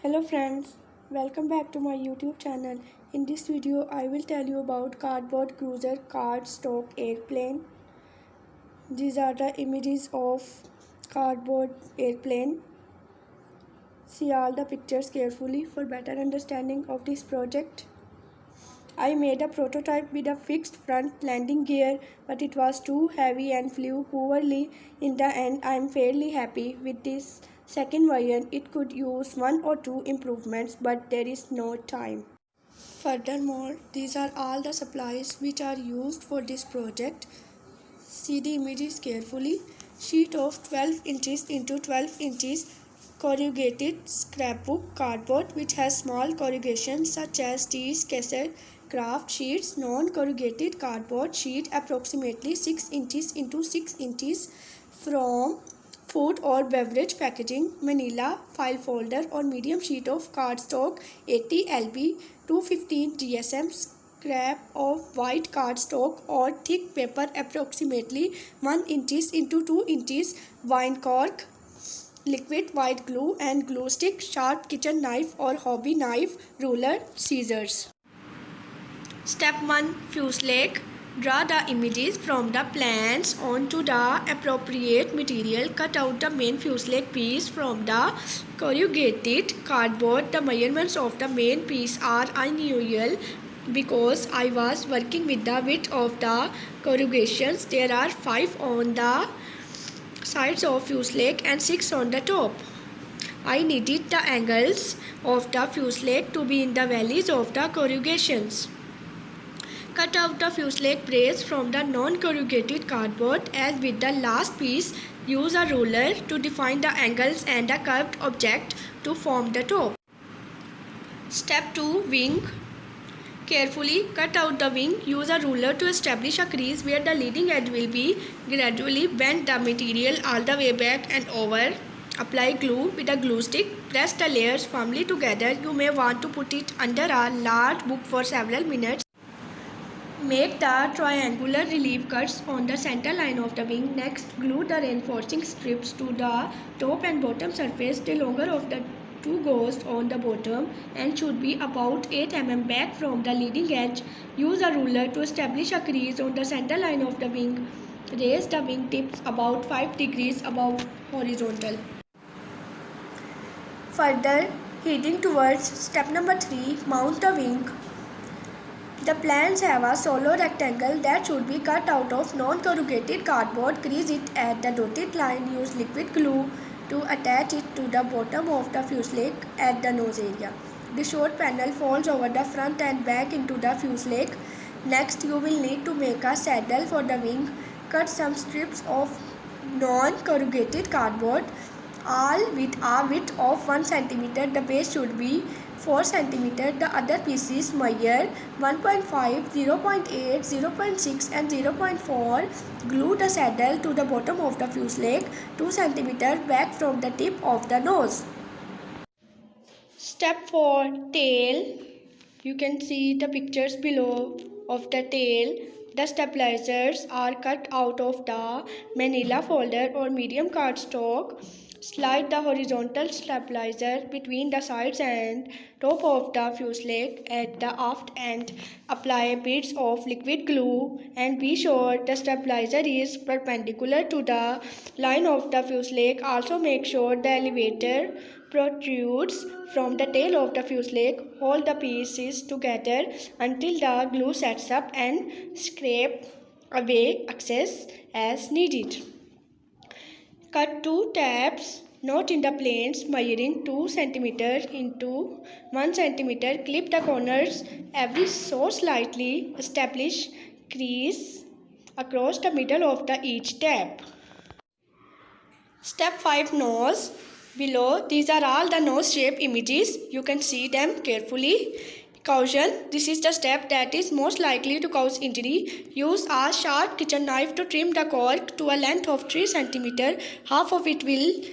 Hello friends, welcome back to my YouTube channel. In this video I will tell you about cardboard cruiser cardstock airplane. These are the images of cardboard airplane. See all the pictures carefully for better understanding of this project. I made a prototype with a fixed front landing gear, but it was too heavy and flew poorly. In the end, I am fairly happy with this second version. It could use one or two improvements, but there is no time. Furthermore, these are all the supplies which are used for this project. See the images carefully. Sheet of 12 inches into 12 inches corrugated scrapbook cardboard which has small corrugations such as teas, cassette, craft sheets, non-corrugated cardboard sheet approximately 6 inches into 6 inches from food or beverage packaging, manila, file folder or medium sheet of cardstock 80 lb, 215 GSM scrap of white cardstock or thick paper approximately 1 inches into 2 inches, wine cork, liquid white glue and glue stick, sharp kitchen knife or hobby knife, ruler, scissors. Step 1. Fuselage. Draw the images from the plans onto the appropriate material. Cut out the main fuselage piece from the corrugated cardboard. The measurements of the main piece are unusual because I was working with the width of the corrugations. There are 5 on the sides of fuselage and 6 on the top. I needed the angles of the fuselage to be in the valleys of the corrugations. Cut out the fuselage brace from the non-corrugated cardboard. As with the last piece, use a ruler to define the angles and a curved object to form the top. Step 2. Wing. Carefully cut out the wing. Use a ruler to establish a crease where the leading edge will be. Gradually bend the material all the way back and over. Apply glue with a glue stick. Press the layers firmly together. You may want to put it under a large book for several minutes. Make the triangular relief cuts on the center line of the wing. Next, glue the reinforcing strips to the top and bottom surface. The longer of the two goes on the bottom and should be about 8 mm back from the leading edge. Use a ruler to establish a crease on the center line of the wing. Raise the wing tips about 5 degrees above horizontal. Further, heading towards step number 3, mount the wing. The plans have a solo rectangle that should be cut out of non-corrugated cardboard. Crease it at the dotted line. Use liquid glue to attach it to the bottom of the fuselage at the nose area. The short panel folds over the front and back into the fuselage. Next, you will need to make a saddle for the wing. Cut some strips of non-corrugated cardboard, all with a width of 1 cm. The base should be 4 cm. The other pieces measure 1.5, 0.8, 0.6 and 0.4. Glue the saddle to the bottom of the fuselage 2 cm back from the tip of the nose. Step 4. Tail. You can see the pictures below of the tail. The stabilizers are cut out of the manila folder or medium cardstock. Slide the horizontal stabilizer between the sides and top of the fuselage at the aft end. Apply bits of liquid glue and be sure the stabilizer is perpendicular to the line of the fuselage. Also make sure the elevator protrudes from the tail of the fuselage. Hold the pieces together until the glue sets up and scrape away excess as needed. Cut 2 tabs not in the planes measuring 2 cm into 1 cm. Clip the corners every so slightly. Establish crease across the middle of each tab. Step 5. Nose. Below, these are all the nose shape images. You can see them carefully. Caution, this is the step that is most likely to cause injury. Use a sharp kitchen knife to trim the cork to a length of 3 cm. Half of it will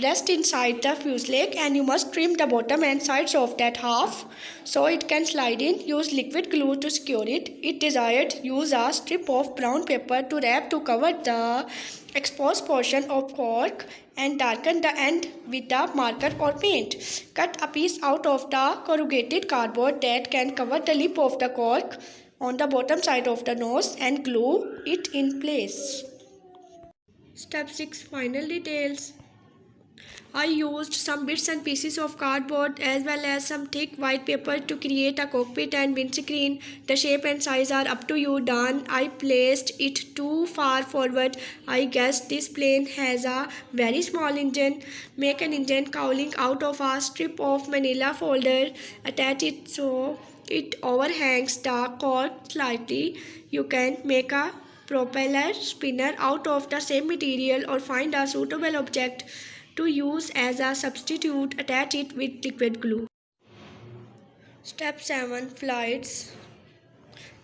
rest inside the fuselage, and you must trim the bottom and sides of that half so it can slide in. Use liquid glue to secure it. If desired, use a strip of brown paper to wrap to cover the exposed portion of cork and darken the end with a marker or paint. Cut a piece out of the corrugated cardboard that can cover the lip of the cork on the bottom side of the nose and glue it in place. Step 6. Final details. I used some bits and pieces of cardboard as well as some thick white paper to create a cockpit and windscreen. The shape and size are up to you. Done. I placed it too far forward. I guess this plane has a very small engine. Make an engine cowling out of a strip of manila folder. Attach it so it overhangs the cork slightly. You can make a propeller spinner out of the same material or find a suitable object to use as a substitute. Attach it with liquid glue. Step 7. Flights.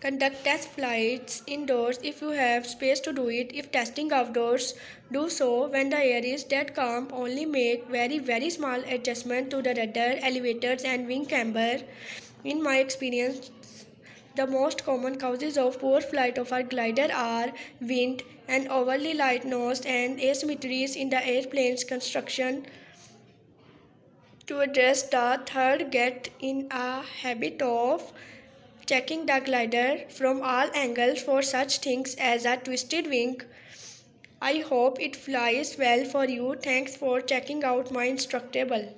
Conduct test flights indoors if you have space to do it. If testing outdoors, do so when the air is dead calm. Only make very small adjustment to the rudder, elevators and wing camber. In my experience, the most common causes of poor flight of our glider are wind and overly light nose and asymmetries in the airplane's construction. To address the third, get in a habit of checking the glider from all angles for such things as a twisted wing. I hope it flies well for you. Thanks for checking out my Instructable.